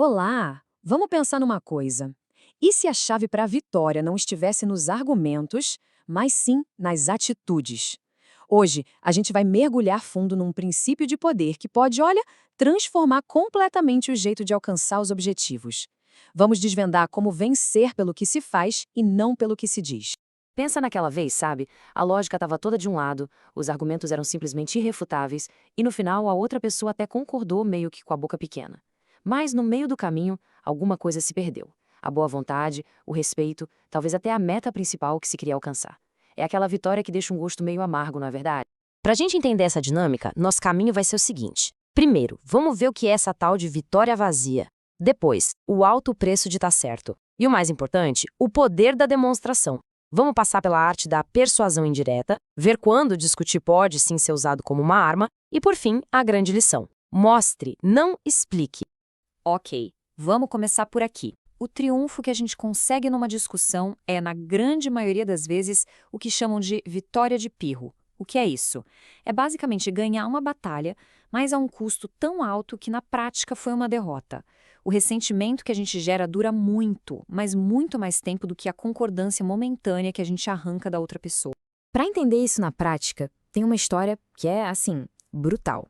Olá! Vamos pensar numa coisa. E se a chave para a vitória não estivesse nos argumentos, mas sim nas atitudes? Hoje, a gente vai mergulhar fundo num princípio de poder que pode, olha, transformar completamente o jeito de alcançar os objetivos. Vamos desvendar como vencer pelo que se faz e não pelo que se diz. Pensa naquela vez, sabe? A lógica estava toda de um lado, os argumentos eram simplesmente irrefutáveis, e no final a outra pessoa até concordou meio que com a boca pequena. Mas no meio do caminho, alguma coisa se perdeu. A boa vontade, o respeito, talvez até a meta principal que se queria alcançar. É aquela vitória que deixa um gosto meio amargo, não é verdade? Pra gente entender essa dinâmica, nosso caminho vai ser o seguinte. Primeiro, vamos ver o que é essa tal de vitória vazia. Depois, o alto preço de estar certo. E o mais importante, o poder da demonstração. Vamos passar pela arte da persuasão indireta, ver quando discutir pode sim ser usado como uma arma e, por fim, a grande lição. Mostre, não explique. Ok, vamos começar por aqui. O triunfo que a gente consegue numa discussão é, na grande maioria das vezes, o que chamam de vitória de pirro. O que é isso? É basicamente ganhar uma batalha, mas a um custo tão alto que na prática foi uma derrota. O ressentimento que a gente gera dura muito, mas muito mais tempo do que a concordância momentânea que a gente arranca da outra pessoa. Para entender isso na prática, tem uma história que é, assim, brutal.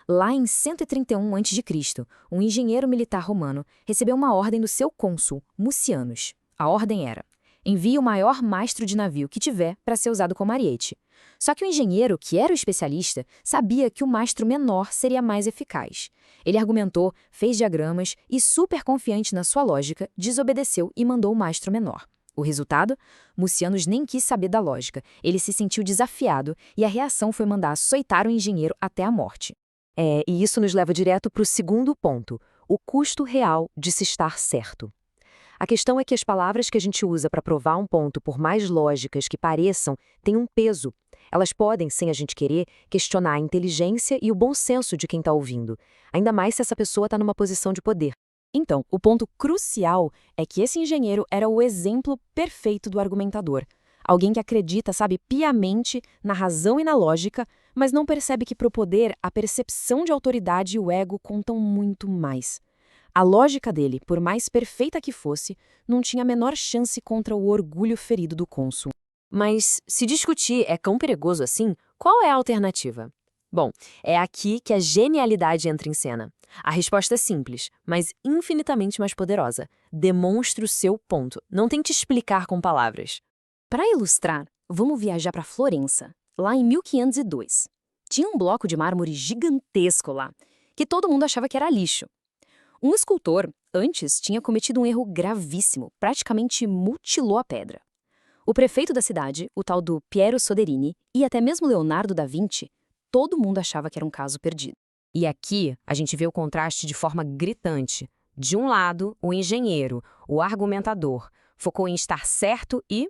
Lá em 131 a.C., um engenheiro militar romano recebeu uma ordem do seu cônsul, Mucianus. A ordem era: envie o maior mastro de navio que tiver para ser usado como ariete. Só que o engenheiro, que era o especialista, sabia que o mastro menor seria mais eficaz. Ele argumentou, fez diagramas e, super confiante na sua lógica, desobedeceu e mandou o mastro menor. O resultado? Mucianus nem quis saber da lógica. Ele se sentiu desafiado e a reação foi mandar açoitar o engenheiro até a morte. E isso nos leva direto para o segundo ponto, o custo real de se estar certo. A questão é que as palavras que a gente usa para provar um ponto, por mais lógicas que pareçam, têm um peso. Elas podem, sem a gente querer, questionar a inteligência e o bom senso de quem está ouvindo, ainda mais se essa pessoa está numa posição de poder. Então, o ponto crucial é que esse engenheiro era o exemplo perfeito do argumentador. Alguém que acredita, sabe, piamente na razão e na lógica, mas não percebe que para o poder, a percepção de autoridade e o ego contam muito mais. A lógica dele, por mais perfeita que fosse, não tinha a menor chance contra o orgulho ferido do cônsul. Mas, se discutir é tão perigoso assim, qual é a alternativa? Bom, é aqui que a genialidade entra em cena. A resposta é simples, mas infinitamente mais poderosa. Demonstre o seu ponto. Não tente explicar com palavras. Para ilustrar, vamos viajar para Florença, lá em 1502. Tinha um bloco de mármore gigantesco lá, que todo mundo achava que era lixo. Um escultor, antes, tinha cometido um erro gravíssimo, praticamente mutilou a pedra. O prefeito da cidade, o tal do Piero Soderini, e até mesmo Leonardo da Vinci, todo mundo achava que era um caso perdido. E aqui a gente vê o contraste de forma gritante. De um lado, o engenheiro, o argumentador, focou em estar certo e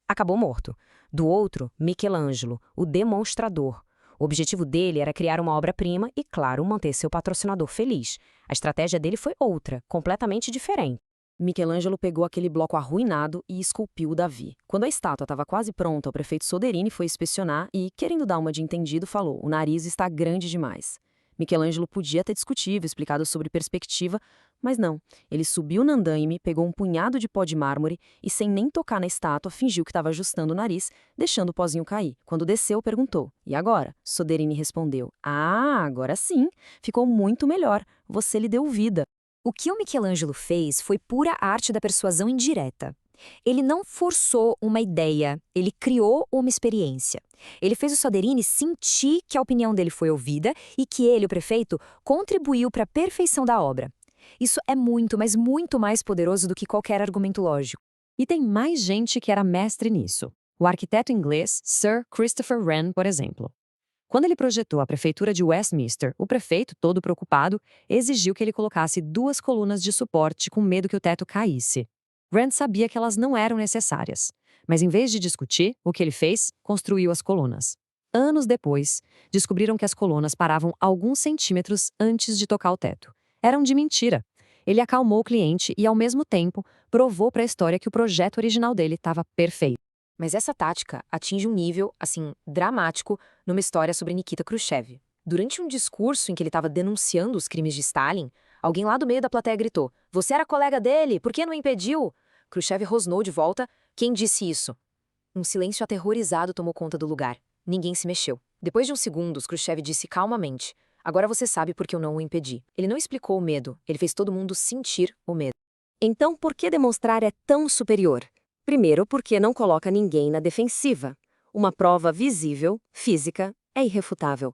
acabou morto. Do outro, Michelangelo, o demonstrador. O objetivo dele era criar uma obra-prima e, claro, manter seu patrocinador feliz. A estratégia dele foi outra, completamente diferente. Michelangelo pegou aquele bloco arruinado e esculpiu o Davi. Quando a estátua estava quase pronta, o prefeito Soderini foi inspecionar e, querendo dar uma de entendido, falou: "O nariz está grande demais." Michelangelo podia ter discutido, explicado sobre perspectiva, mas não. Ele subiu no andaime, pegou um punhado de pó de mármore e, sem nem tocar na estátua, fingiu que estava ajustando o nariz, deixando o pozinho cair. Quando desceu, perguntou: "E agora?" Soderini respondeu: "Ah, agora sim. Ficou muito melhor. Você lhe deu vida." O que o Michelangelo fez foi pura arte da persuasão indireta. Ele não forçou uma ideia, ele criou uma experiência. Ele fez o Soderini sentir que a opinião dele foi ouvida e que ele, o prefeito, contribuiu para a perfeição da obra. Isso é muito, mas muito mais poderoso do que qualquer argumento lógico. E tem mais gente que era mestre nisso. O arquiteto inglês Sir Christopher Wren, por exemplo. Quando ele projetou a prefeitura de Westminster, o prefeito, todo preocupado, exigiu que ele colocasse 2 colunas de suporte com medo que o teto caísse. Wren sabia que elas não eram necessárias, mas em vez de discutir, o que ele fez? Construiu as colunas. Anos depois, descobriram que as colunas paravam alguns centímetros antes de tocar o teto. Eram de mentira. Ele acalmou o cliente e, ao mesmo tempo, provou para a história que o projeto original dele estava perfeito. Mas essa tática atinge um nível, assim, dramático numa história sobre Nikita Khrushchev. Durante um discurso em que ele estava denunciando os crimes de Stalin, Alguém lá do meio da plateia gritou: "Você era colega dele, por que não impediu?" Khrushchev rosnou de volta: "Quem disse isso?" Um silêncio aterrorizado tomou conta do lugar. Ninguém se mexeu. Depois de uns segundos, Khrushchev disse calmamente: "Agora você sabe por que eu não o impedi." Ele não explicou o medo, ele fez todo mundo sentir o medo. Então, por que demonstrar é tão superior? Primeiro, porque não coloca ninguém na defensiva. Uma prova visível, física, é irrefutável.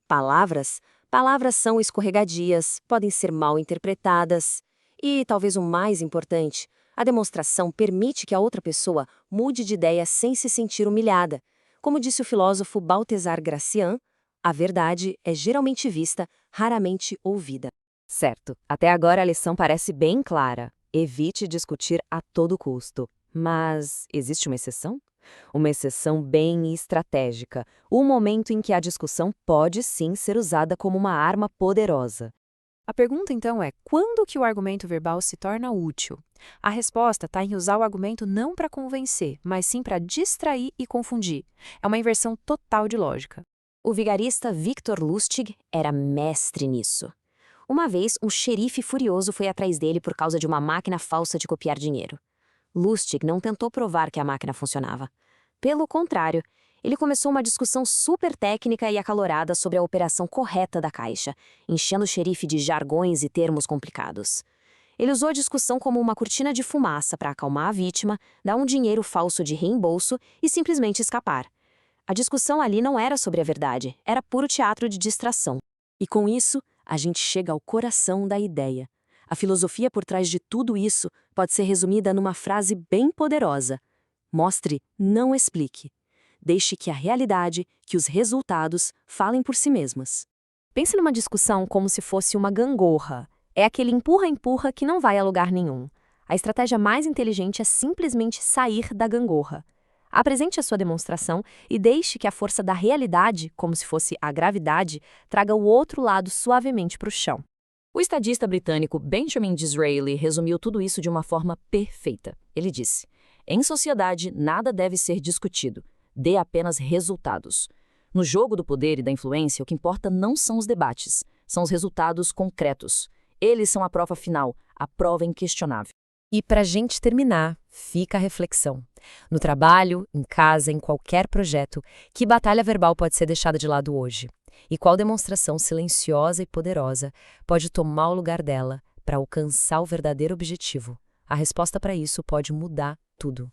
Palavras são escorregadias, podem ser mal interpretadas. E, talvez o mais importante, a demonstração permite que a outra pessoa mude de ideia sem se sentir humilhada. Como disse o filósofo Balthazar Gracian, a verdade é geralmente vista, raramente ouvida. Certo, até agora a lição parece bem clara. Evite discutir a todo custo. Mas existe uma exceção? Uma exceção bem estratégica, o momento em que a discussão pode sim ser usada como uma arma poderosa. A pergunta, então, é quando que o argumento verbal se torna útil? A resposta está em usar o argumento não para convencer, mas sim para distrair e confundir. É uma inversão total de lógica. O vigarista Viktor Lustig era mestre nisso. Uma vez, um xerife furioso foi atrás dele por causa de uma máquina falsa de copiar dinheiro. Lustig não tentou provar que a máquina funcionava. Pelo contrário, ele começou uma discussão super técnica e acalorada sobre a operação correta da caixa, enchendo o xerife de jargões e termos complicados. Ele usou a discussão como uma cortina de fumaça para acalmar a vítima, dar um dinheiro falso de reembolso e simplesmente escapar. A discussão ali não era sobre a verdade, era puro teatro de distração. E com isso, a gente chega ao coração da ideia. A filosofia por trás de tudo isso pode ser resumida numa frase bem poderosa: mostre, não explique. Deixe que a realidade, que os resultados, falem por si mesmas. Pense numa discussão como se fosse uma gangorra. É aquele empurra-empurra que não vai a lugar nenhum. A estratégia mais inteligente é simplesmente sair da gangorra. Apresente a sua demonstração e deixe que a força da realidade, como se fosse a gravidade, traga o outro lado suavemente para o chão. O estadista britânico Benjamin Disraeli resumiu tudo isso de uma forma perfeita. Ele disse: "Em sociedade, nada deve ser discutido. Dê apenas resultados. No jogo do poder e da influência, o que importa não são os debates, são os resultados concretos. Eles são a prova final, a prova inquestionável." E para a gente terminar, fica a reflexão. No trabalho, em casa, em qualquer projeto, que batalha verbal pode ser deixada de lado hoje? E qual demonstração silenciosa e poderosa pode tomar o lugar dela para alcançar o verdadeiro objetivo? A resposta para isso pode mudar tudo.